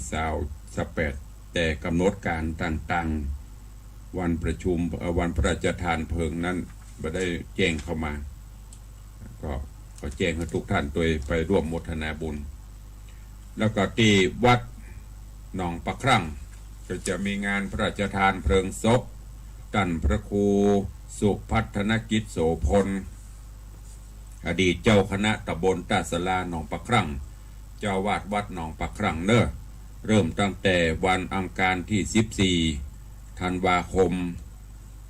28แต่กำหนดการต่างๆวันประชุมวันพระราชทานเพลิงนั้นไม่ได้แจ้งเข้ามาก็แจ้งให้ทุกท่านตัวไปร่วมโมทนาบุญแล้วก็ที่วัดหนองปะครั่งก็จะมีงานพระราชทานเพลิงศพท่านพระครูสุพัฒนกิจโสพลอดีตเจ้าคณะตำบลตาสลาหนองปะครั่งเจ้าวาดวัดหนองปะครั่งเนอะเริ่มตั้งแต่วันอังคารที่14 ธันวาคม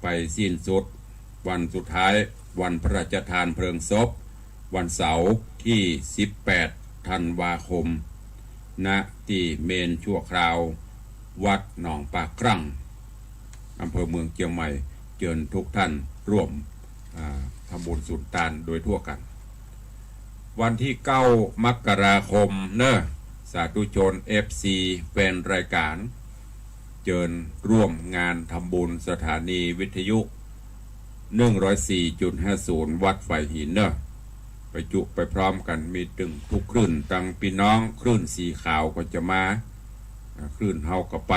ไปสิ้นสุดวันสุดท้ายวันพระราชทานเพลิงศพวันเสาร์ที่18 ธันวาคมณที่เมนชั่วคราววัดหนองปะครั่งอำเภอเมืองเชียงใหม่เชิญทุกท่านร่วมทำบุญสุนทานโดยทั่วกันวันที่9 มกราคมเนอะสาธุชน FC แฟนรายการเชิญร่วมงานทำบุญสถานีวิทยุ 104.50 วัดไฟหินเนอะไปจุไปพร้อมกันมีตึงทุกคลื่นตังพี่น้องคลื่นสีขาวก็จะมาคลื่นเฮาก็ไป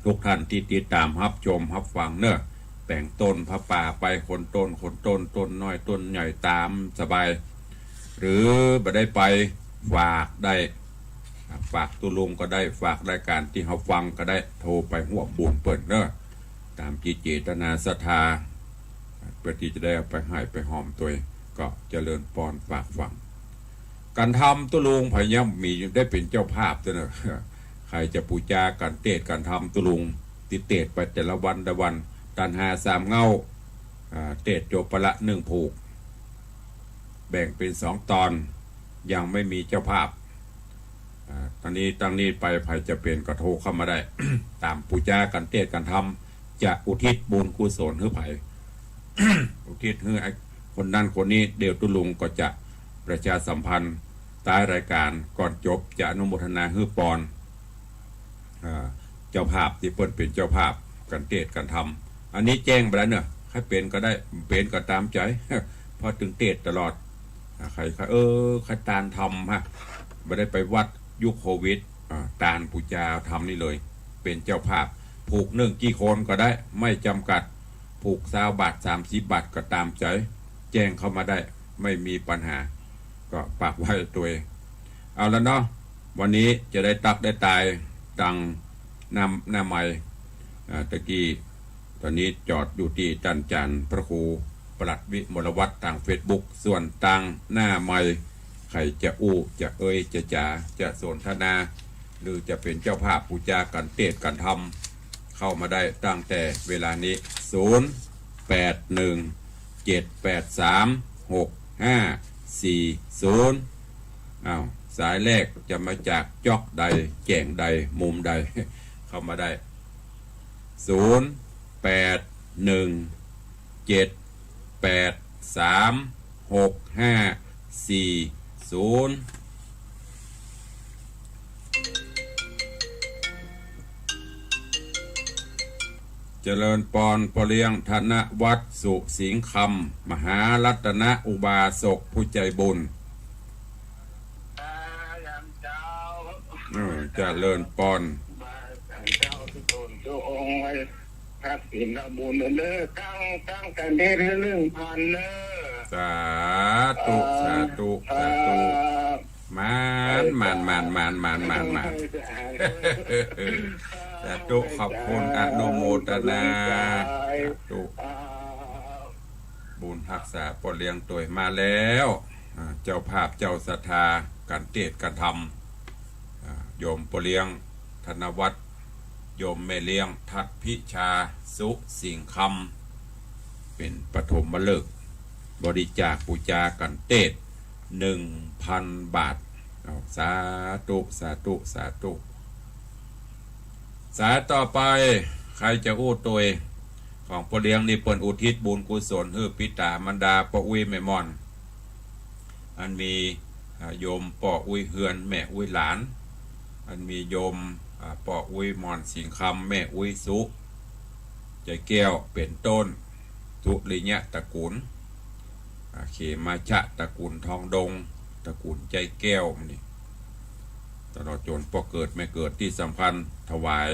ทุกท่านที่ติดตามรับชมรับฟังเนอะแต่งต้นพระป่าไปคนต้นต้นน้อยต้นใหญ่ตามสบายหรือบ่ได้ไปฝากได้ฝากตุลุงก็ได้ฝากรายการที่เขาฟังก็ได้โทรไปห่วงบุญเปิดเนอะตามจิตเจตนาศรัทธาเพื่อที่จะได้เอาไปให้ไปหอมตัวก็เจริญปอนฝากฟังการทำตุลุงพยายามมีได้เป็นเจ้าภาพเนอะใครจะปูจาการเทศการทำตุลุงติเทศไปแต่ละวันแต่วันตันหา3 เงาเทศจบไปละ1 ผูกแบ่งเป็น2 ตอนยังไม่มีเจ้าภาพตอนนี้ตั้งนี้ไปใครจะเป็นก็โทรเข้ามาได้ ตามปูจาการเทศการทำจะอุทิศบุญกุศลให้ไผ่ อุทิศให้คนนั้นคนนี้เดี๋ยวตุลุงก็จะประชาสัมพันธ์ ท้ายรายการก่อนจบจะอนุโมทนาฮือปอนเจ้าภาพที่เปิ้นเป็นเจ้าภาพกันเทศกันทำอันนี้แจ้งไปแล้วเนอะใครเป็นก็ได้เป็นก็ตามใจ พอถึงเทศตลอดใครใครตานทำฮะไม่ได้ไปวัดยุคโควิดตานปูจาทำนี่เลยเป็นเจ้าภาพผูกกี่คนก็ได้ไม่จำกัดผูก20 บาท30 บาทก็ตามใจแจ้งเข้ามาได้ไม่มีปัญหาก็ปากไว้ตัวเองเอาแล้วเนาะวันนี้จะได้ตักได้ตายดังหน้าใหม่ตะกี้ตอนนี้จอดอยู่ที่จันพระครูประหลัดวิมลวัฒน์ทาง Facebook ส่วนตังหน้าใหม่ใครจะอู้จะจะจ๋าจะสนทนาหรือจะเป็นเจ้าภาพปูจากันเทศกันทำเข้ามาได้ตั้งแต่เวลานี้0817836540สายแรกจะมาจากจอกใดแก่งใดมุมใดเข้ามาได้0817836540เจริญปอนปอเลี้ยงธนวัฒน์สุสิงห์คำมหารัตนอุบาสกผู้ใจบุญเจริญปอนเจ้าทุกคนทุกองค์ไว้ทักษิณบุญเด้อตั้งกันได้เรื่องพันเด้อสาธุสาธุสาธุมันสาธุขอบคุณอนุโมทนาสาธุบุญรักษาปอเลี้ยงตัวมาแล้วเจ้าภาพเจ้าศรัทธากันเทศกันธรรมโยมปอเลี้ยงธนวัฒน์โยมแม่เลี้ยงทัดพิชาสุสิงห์คำเป็นปฐมฤกษ์บริจาคปูจากันเทศ1,000 บาทสาธุสาธุสาธุสายต่อไปใครจะอู้ตัวของปอเลี้ยงนี่เปิ้นอุทิศบุญกุศลให้ปิตามันดาปออุ้ยแม่ม่อนอันมีโยมปออุ้ยเฮือนแม่อุ้ยหลานอันมีโยมปออุ้ยมอนสิงคำแม่อุ้ยสุใจแก้วเป็นต้นทุลิญะตระกูลเขมาชะตระกูลทองดงตระกูลใจแก้วนี่ตลอดจนพอเกิดไม่เกิดที่สำคัญถวาย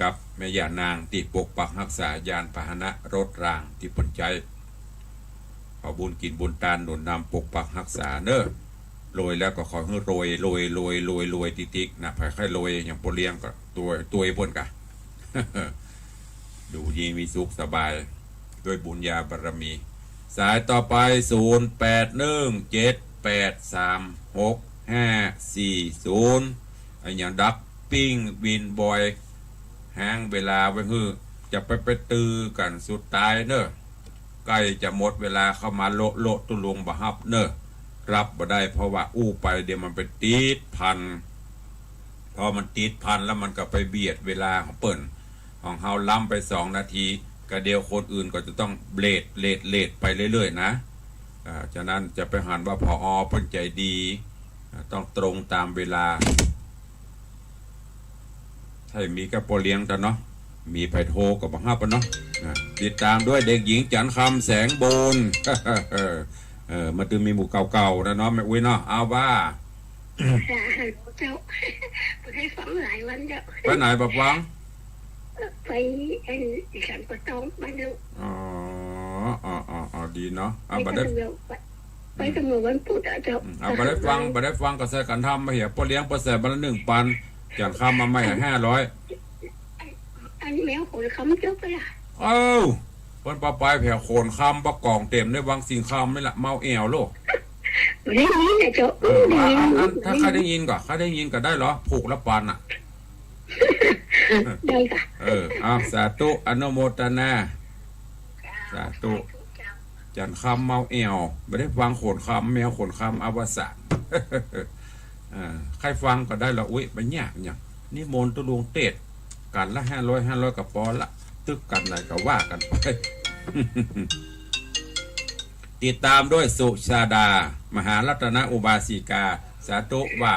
กับแม่ย่านางที่ปกปักรักษายานพาหนะรถรางที่ปนใจขอบุญกินบุญตาลหนุนนำปกปักรักษาเนอะโรยแล้วก็ขอให้โรยติ๊กนะค่อยๆโรยอย่างปอเลี้ยงก็ตัวปนกะ ดูดีมีสุขสบายด้วยบุญญาบารมีสายต่อไป0817836540อย่างดับปิ้งวินบอยห้างเวลาไว้คือจะไปตื้อกันสุดตายเนอะใกล้จะหมดเวลาเข้ามาโลตุลงบะฮับเนอะรับบ่ได้เพราะว่าอู้ไปเดี๋ยวมันไปติดพันพอมันติดพันแล้วมันก็ไปเบียดเวลาของเปิ่นของเฮาล้ำไป2 นาทีก็เดียวคนอื่นก็จะต้องเลทไปเรื่อยๆนะฉะนั้นจะไปหันว่าพอเพิ่นใจดีต้องตรงตามเวลาถ้ามีกับปอเลี้ยงกันเนาะมีไผโทกับบังคับเนาะติดตามด้วยเด็กหญิงจันคำแสงโบนมันตึงมีหมู่เก่าๆนะเนาะแม่อุ้ยเนาะเอาว่าเจ้าไปให้ฟังหลายวันเจ้าไปไหนบักวังไปฉันก็ต้องไปดูดีเนาะไปตำรวจวันพุธเจ้าไปได้ฟังก็ใส่กันทำมาเหี้ยปอเลี้ยงประแสบันละ1,000จันคำมาไม่500อันแมวโขนคำเจ้าไปละคนปลาปลายแผ่โขนคำประกองเต็มในวังสิงคำไม่ละเมาแอวโลกได้ยินนะเจ้าถ้าใครได้ยินก็ได้เหรอผูกละปันอ่ะได้ค่ะสาธุอนุโมทนาสาธุจันคำเมาแอวไม่ได้ฟังโขนคำแมวโขนคำอวสานใครฟังก็ได้ละอุ้ยไปยากอย่างนี่มนตุลวงเตศกันละ500กับปอละตึกกันไหนก็ว่ากันไป ติดตามด้วยสุชาดา มหารัตนอุบาสิกา สาธุว่า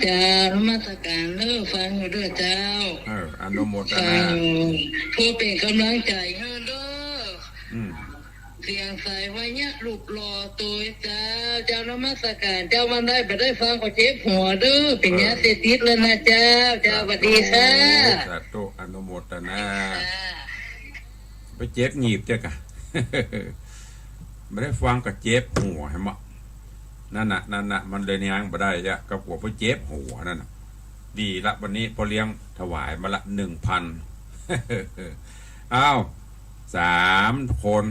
จ้านมัสการเลิกฟังอยู่ด้วยเจ้าอนุโมทนาเพื่อเป็นกำลังใจให้เด้อมเสียงใสไว้เนี่ยลูกรอตัวเจ้าเจ้านมัสการเจ้าวันได้ไปได้ฟังก็เจ็บหัวเด้อเป็นยาเสพติดเลยนะเจ้าเจ้าสวัสดีค่ะสาธุอนุโมทนาไปเจ็บหนีบเจ้ากะไม่ได้ฟังก็เจ็บหัวให้มานั่นน่ะมันเลยยังไม่ได้จ้ะกับหัวไปเจ็บหัวนั่นน่ะดีละวันนี้พอเลี้ยงถวายมาละ 1,000 อ้าว3 คน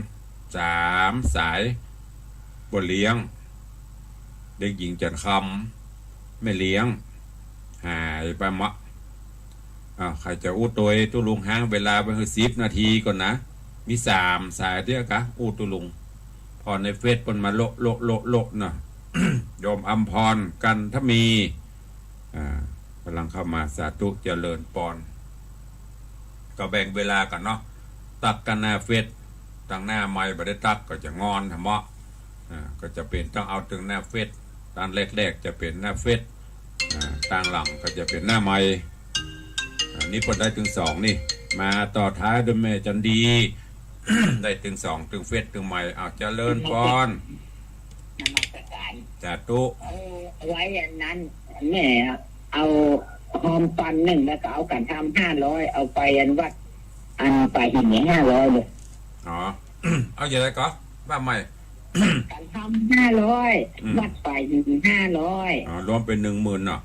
3 สายบ่เลี้ยงเด็กหญิงจันคำไม่เลี้ยงหายไปมะใครจะอู้ตัวตุลุงห้างเวลาไปคือ10 นาทีก่อนนะมี3 สายเดียวกะอู้ตุลุงพอในเฟซมันมาโละนะโยมอัมพรกันถ้ามีกำลังเข้ามาสาธุเจริญปอนก็แบ่งเวลากันเนาะตักกันหน้าเฟซตั้งหน้าไม้บ่ได้ตักก็จะงอนทำเมาะก็จะเป็นต้องเอาถึงหน้าเฟซตอนแรกๆจะเป็นหน้าเฟซต่างหลังก็จะเป็นหน้าไม้นี่พอได้ถึง2นี่มาต่อท้ายด้วยแม่จันดี ได้ถึง2ถึงเฟซถึงไม้เอาเจริญปอนนมัสการสาธุไว้อย่างนั้นแม่เอาหอมปัน1แล้วก็เอากันทำ500เอาไปอันวัดอันไปหิน500เลยอ๋อ เอาอย่างไรก็ว่าใหม่กันทำ500วัดไปหิน500อ๋อรวมเป็น 10,000 เนาะ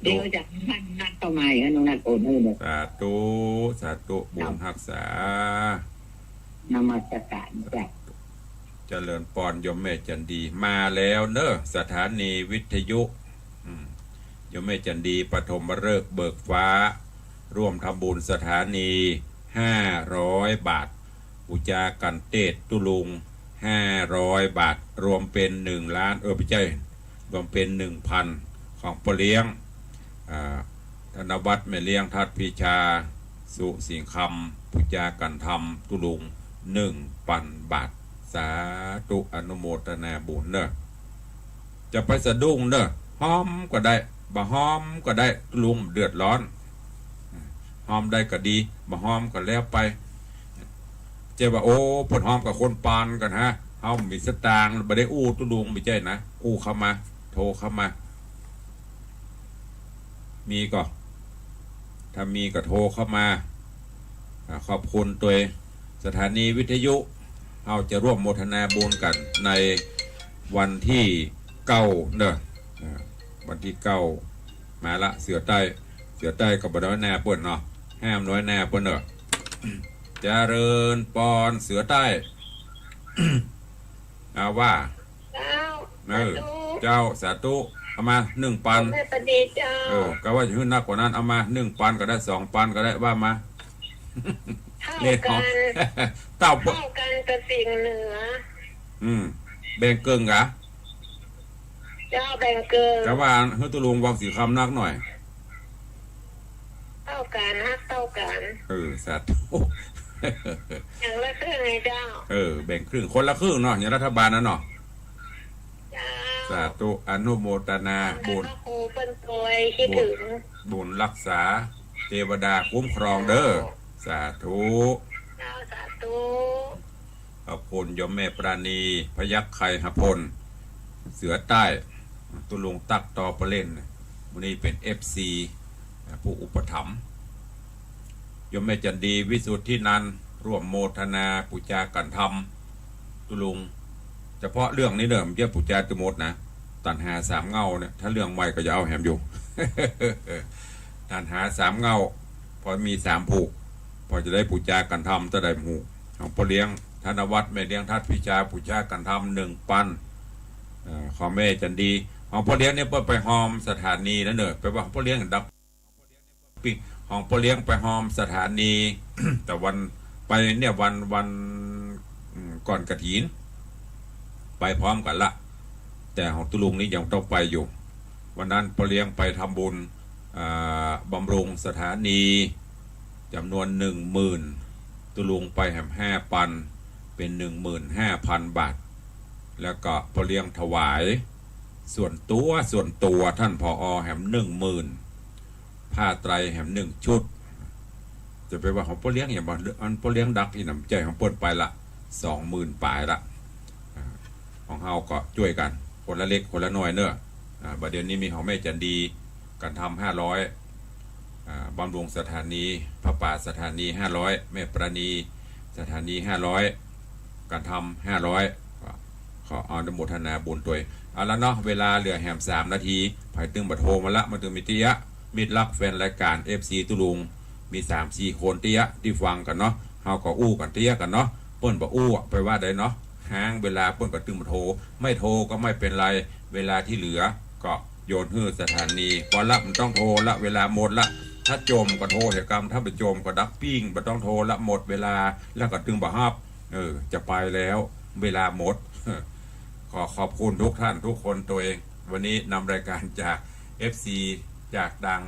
เดี๋ยวจะนัดต่อมาอีกน้องนัดโอนให้เลยสาธุบุญรักษานมัสการจ้ะเจริญปอนยมแม่จันดีมาแล้วเนอะสถานีวิทยุยมแม่จันดีปฐมฤกษ์เบิกฟ้าร่วมทำบุญสถานี500 บาทอุจากันเตศตุลุง500 บาทรวมเป็น1 ล้านไม่ใช่รวมเป็น 1,000 ของปเลี้ยงธนวัฒน์แม่เลี้ยงทัดพิชาสุสิงคำอุจากันธรรมตุลุง 1,000 บาทสาธุอนุโมทนาบุญเนอะจะไปสะดุ้งเนอะหอมก็ได้บ่หอมก็ได้ลุงเดือดร้อนหอมได้ก็ดีบ่หอมก็แล้วไปเจ้าว่าโอ้ผลหอมกับคนปานกันฮะเฮามีสตางค์บ่ได้อู้ตุลุงไม่ใช่นะอู้เข้ามาโทรเข้ามามีก็ถ้ามีก็โทรเข้ามาขอบคุณตัวสถานีวิทยุเราจะร่วมโมทนาบุญกันในวันที่9เนอะวันที่9มาละเสือใต้กับบน้อยนาเปิ้นเนาะห้ามน้อยนาเปิ้นเนอะเจริญปอนเสือใต้ เอาว่าเจ้าสาธุเอามา1,000ก็ว่าจะขึ้นนักกว่านั้นเอามา1,000ก็ได้2,000ก็ได้ว่ามาเท่ากันเท่ากันกับสิ่งเหนือแบ่งเกิงกะเจ้าแบ่งเกิงแต่ว่าเฮ้ยตุลุงวางสีคำนักหน่อยเท่ากันฮักเท่ากันสัตว์อย่างละครึ่งไงเจ้าแบ่งครึ่งคนละครึ่งเนาะอย่างรัฐบาลนั่นเนาะสาธุอนุโมทนาบุญเป็นโกยคิดถึงบุญรักษาเทวดาคุ้มครองเด้อสาธุสาธุขอบคุณยมแม่ปราณีพยัคฆ์ไข่หพลเสือใต้ตุลุงตักตอประเล่นวันนี้เป็น FC ผู้อุปถัมภ์ยมแม่จันดีวิสุทธินันท์ร่วมโมทนาปุจากันธรรมตุลุงเฉพาะเรื่องนี้เดิมเกี่ยวปุจาตุโมดนะตันหา3 เงาเนี่ยถ้าเรื่องใหม่ก็จะเอาแหมอยู่ ตันหา3 เงาพอมี3 ผูกพอจะได้ปุจากันธรรมจะได้หมู่ของพ่อเลี้ยงธนวัฒน์แม่เลี้ยงทัดพิชาปุจากันธรรม1,000ของแม่จันดีของพ่อเลี้ยงเนี่ยไปหอมสถานีนั่นเนอะไปว่าพ่อเลี้ยงดับปิ้งของพ่อเลี้ยงไปหอมสถานี แต่วันไปเนี่ยวันก่อนกฐินไปพร้อมกันละแต่ของตุลุงนี่ยังต้องไปอยู่วันนั้นพ่อเลี้ยงไปทำบุญบำรุงสถานีจำนวน10,000ตุลุงไปแหม5,000 เป็น 15,000 บาท แล้วก็พอเลี้ยงถวายส่วนตัวท่านผอแหม 10,000 ผ้าไตรแหม1 ชุดจะไปว่าของพ่อเลี้ยงอย่างบ่อันพ่อเลี้ยงดักอีน้ำใจของเปิ้นไปละ 20,000 ปลายละของเฮาก็ช่วยกันคนละเล็กคนละน้อยเนอะบัดเดี๋ยวนี้มีของแม่จันดีกันทำ500บำรุงสถานีพระป่าสถานี500แม่ประณีสถานี500กันทำ500ขออนุโมทนาบุญตัวเอาละเนาะเวลาเหลือแหม3 นาทีไผ่ตึงบัดโทรมาละมาตึงมิติยะมิตรรักแฟนรายการ FC ตุลุงมี 3-4 คนเตี้ยที่ฟังกันเนาะเฮาก็อู้กันเตี้ยกันเนาะเปิ้นบ่อู้ไปว่าได้เนาะห้างเวลาเปิ้นก็ตึงมาโทรไม่โทรก็ไม่เป็นไรเวลาที่เหลือก็โยนฮื้อสถานีพอละมันต้องโทรละเวลาหมดละถ้าโจมก็โทรเหตุกรรมถ้าเป็นโจมก็ดับปิ้งบ่ต้องโทรละหมดเวลาแล้วก็ตึงบ่ฮับจะไปแล้วเวลาหมด ขอขอบคุณทุกท่านทุกคนตัวเองวันนี้นำรายการจาก FC จากดัง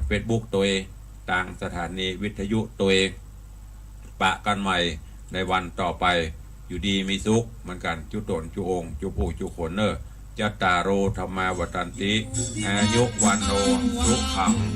Facebook ตัวเองดังสถานีวิทยุตัวเองปะกันใหม่ในวันต่อไปอยู่ดีมีสุขเหมือนกันจุตนจุองจุผู้จุคนเนอจัตตารโอธรรมาวัตันติอายุวันโนสุขัง